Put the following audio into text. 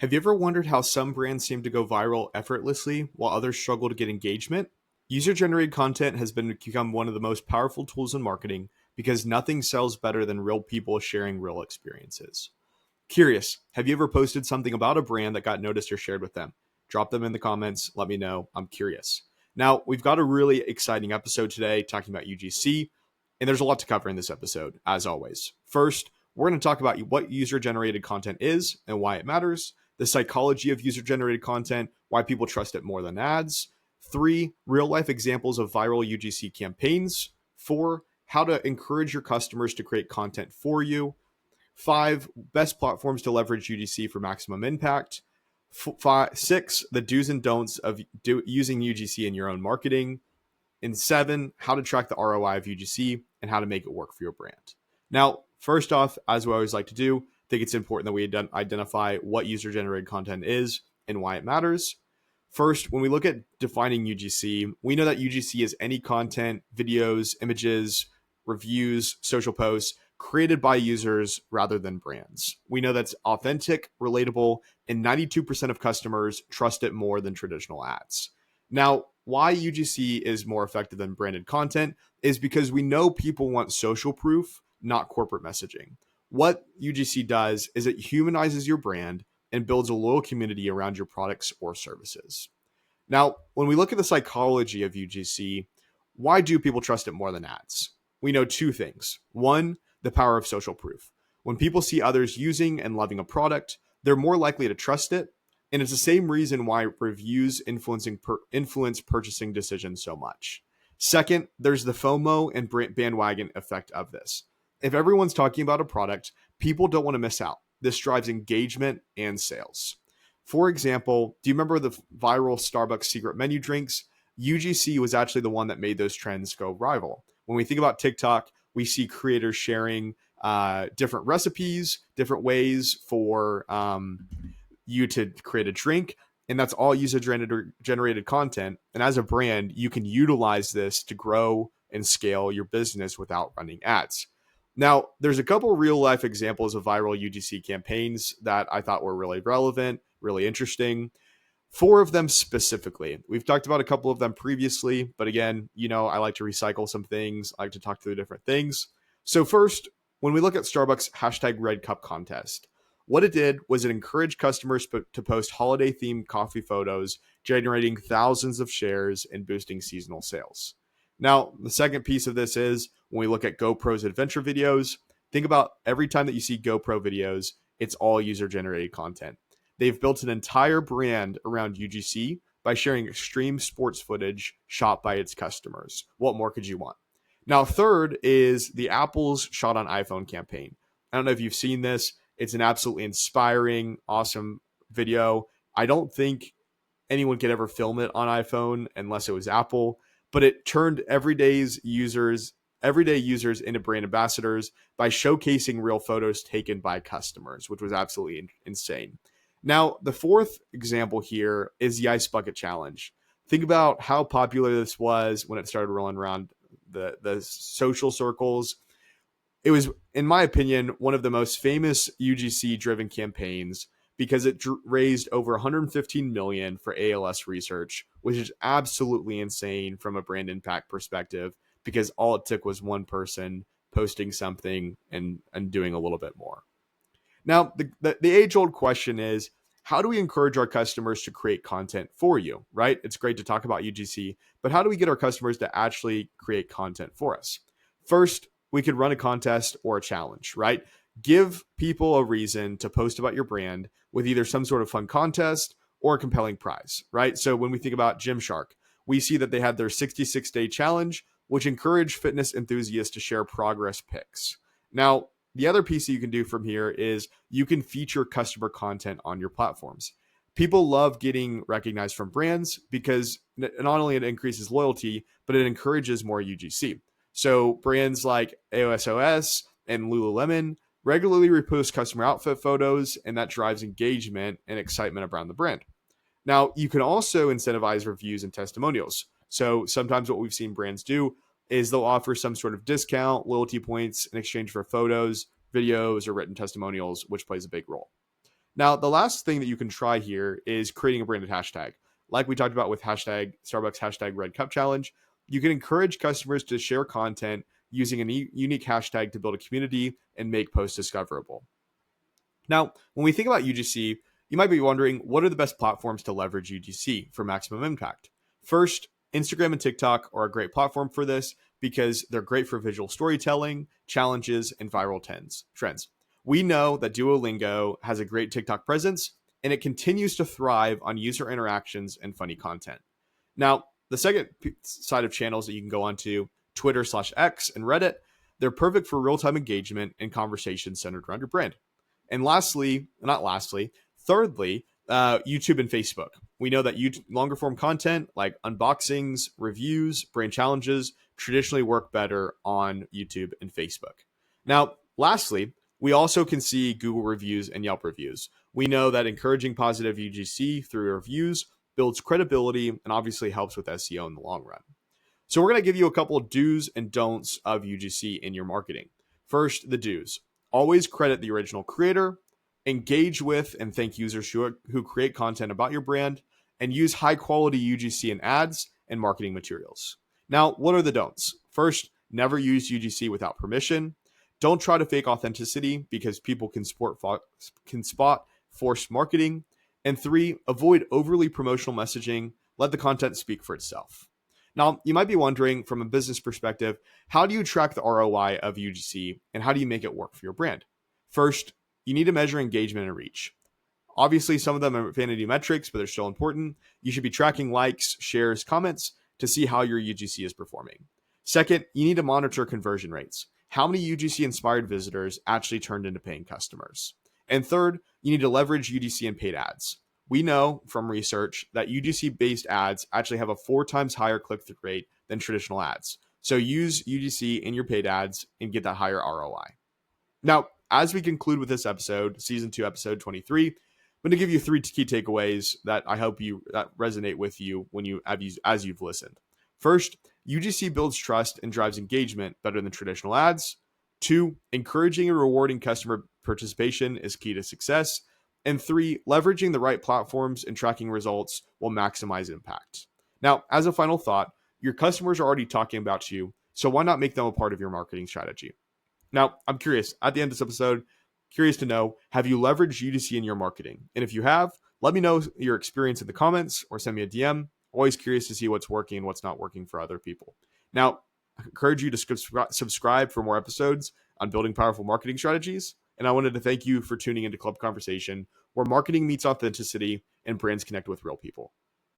Have you ever wondered how some brands seem to go viral effortlessly while others struggle to get engagement? User generated content has become one of the most powerful tools in marketing because nothing sells better than real people sharing real experiences. Curious, have you ever posted something about a brand that got noticed or shared with them? Drop them in the comments. Let me know. I'm curious. Now, we've got a really exciting episode today talking about UGC, and there's a lot to cover in this episode, as always. First, we're going to talk about what user generated content is and why it matters, the psychology of user generated content, why people trust it more than ads. Three, real life examples of viral UGC campaigns. Four, how to encourage your customers to create content for you. Five, best platforms to leverage UGC for maximum impact. Six, the do's and don'ts of using UGC in your own marketing. And seven, how to track the ROI of UGC and how to make it work for your brand. Now, first off, as we always like to do, I think it's important that we identify what user-generated content is and why it matters. First, when we look at defining UGC, we know that UGC is any content, videos, images, reviews, social posts created by users rather than brands. We know that's authentic, relatable, and 92% of customers trust it more than traditional ads. Now, why UGC is more effective than branded content is because we know people want social proof, not corporate messaging. What UGC does is it humanizes your brand and builds a loyal community around your products or services. Now, when we look at the psychology of UGC, why do people trust it more than ads? We know two things. One, the power of social proof. When people see others using and loving a product, they're more likely to trust it. And it's the same reason why reviews influence purchasing decisions so much. Second, there's the FOMO and bandwagon effect of this. If everyone's talking about a product, people don't want to miss out. This drives engagement and sales. For example, do you remember the viral Starbucks secret menu drinks? UGC was actually the one that made those trends go viral. When we think about TikTok, we see creators sharing different recipes, different ways for you to create a drink, and that's all user generated content. And as a brand, you can utilize this to grow and scale your business without running ads. Now, there's a couple real life examples of viral UGC campaigns that I thought were really relevant, really interesting. Four of them specifically. We've talked about a couple of them previously, but again, I like to recycle some things. I like to talk through different things. So first, when we look at Starbucks #RedCup contest, what it did was it encouraged customers to post holiday-themed coffee photos, generating thousands of shares and boosting seasonal sales. Now, the second piece of this is when we look at GoPro's adventure videos, think about every time that you see GoPro videos, it's all user-generated content. They've built an entire brand around UGC by sharing extreme sports footage shot by its customers. What more could you want? Now, third is the Apple's Shot on iPhone campaign. I don't know if you've seen this. It's an absolutely inspiring, awesome video. I don't think anyone could ever film it on iPhone unless it was Apple, but it turned everyday users into brand ambassadors by showcasing real photos taken by customers, which was absolutely insane. Now, the fourth example here is the Ice Bucket Challenge. Think about how popular this was when it started rolling around the social circles. It was, in my opinion, one of the most famous UGC-driven campaigns because it raised over 115 million for ALS research, which is absolutely insane from a brand impact perspective because all it took was one person posting something and doing a little bit more. Now, the age-old question is, how do we encourage our customers to create content for you, right? It's great to talk about UGC, but how do we get our customers to actually create content for us? First, we could run a contest or a challenge, right? Give people a reason to post about your brand with either some sort of fun contest or a compelling prize, right? So when we think about Gymshark, we see that they had their 66-day challenge, which encouraged fitness enthusiasts to share progress pics. Now, the other piece that you can do from here is you can feature customer content on your platforms. People love getting recognized from brands because not only it increases loyalty, but it encourages more UGC. So brands like AOSOS and Lululemon regularly repost customer outfit photos, and that drives engagement and excitement around the brand. Now, you can also incentivize reviews and testimonials. So sometimes what we've seen brands do is they'll offer some sort of discount, loyalty points in exchange for photos, videos, or written testimonials, which plays a big role. Now, the last thing that you can try here is creating a branded hashtag. Like we talked about with hashtag Starbucks hashtag Red Cup Challenge, you can encourage customers to share content using a unique hashtag to build a community and make posts discoverable. Now, when we think about UGC, you might be wondering, what are the best platforms to leverage UGC for maximum impact? First, Instagram and TikTok are a great platform for this because they're great for visual storytelling, challenges, and viral trends. We know that Duolingo has a great TikTok presence, and it continues to thrive on user interactions and funny content. Now, the second side of channels that you can go onto, Twitter/X and Reddit, they're perfect for real-time engagement and conversations centered around your brand. And thirdly, YouTube and Facebook. We know that longer form content like unboxings, reviews, brand challenges traditionally work better on YouTube and Facebook. Now, lastly, we also can see Google reviews and Yelp reviews. We know that encouraging positive UGC through reviews builds credibility and obviously helps with SEO in the long run. So we're going to give you a couple of do's and don'ts of UGC in your marketing. First, the do's. Always credit the original creator, engage with and thank users who create content about your brand, and use high quality UGC in ads and marketing materials. Now, what are the don'ts? First, never use UGC without permission. Don't try to fake authenticity because people can spot forced marketing. And 3, avoid overly promotional messaging. Let the content speak for itself. Now, you might be wondering from a business perspective, how do you track the ROI of UGC and how do you make it work for your brand? First, you need to measure engagement and reach. Obviously, some of them are vanity metrics, but they're still important. You should be tracking likes, shares, comments to see how your UGC is performing. Second, you need to monitor conversion rates. How many UGC-inspired visitors actually turned into paying customers? And third, you need to leverage UGC in paid ads. We know from research that UGC-based ads actually have a 4 times higher click-through rate than traditional ads. So use UGC in your paid ads and get that higher ROI. Now, as we conclude with this episode, season 2, episode 23, I'm going to give you 3 key takeaways that I hope that resonate with you as you've listened. First, UGC builds trust and drives engagement better than traditional ads. 2, encouraging and rewarding customer participation is key to success. And 3, leveraging the right platforms and tracking results will maximize impact. Now, as a final thought, your customers are already talking about you, so why not make them a part of your marketing strategy? Now, I'm curious, at the end of this episode, curious to know, have you leveraged UGC in your marketing? And if you have, let me know your experience in the comments or send me a DM. Always curious to see what's working and what's not working for other people. Now, I encourage you to subscribe for more episodes on building powerful marketing strategies. And I wanted to thank you for tuning into Club Conversation, where marketing meets authenticity and brands connect with real people.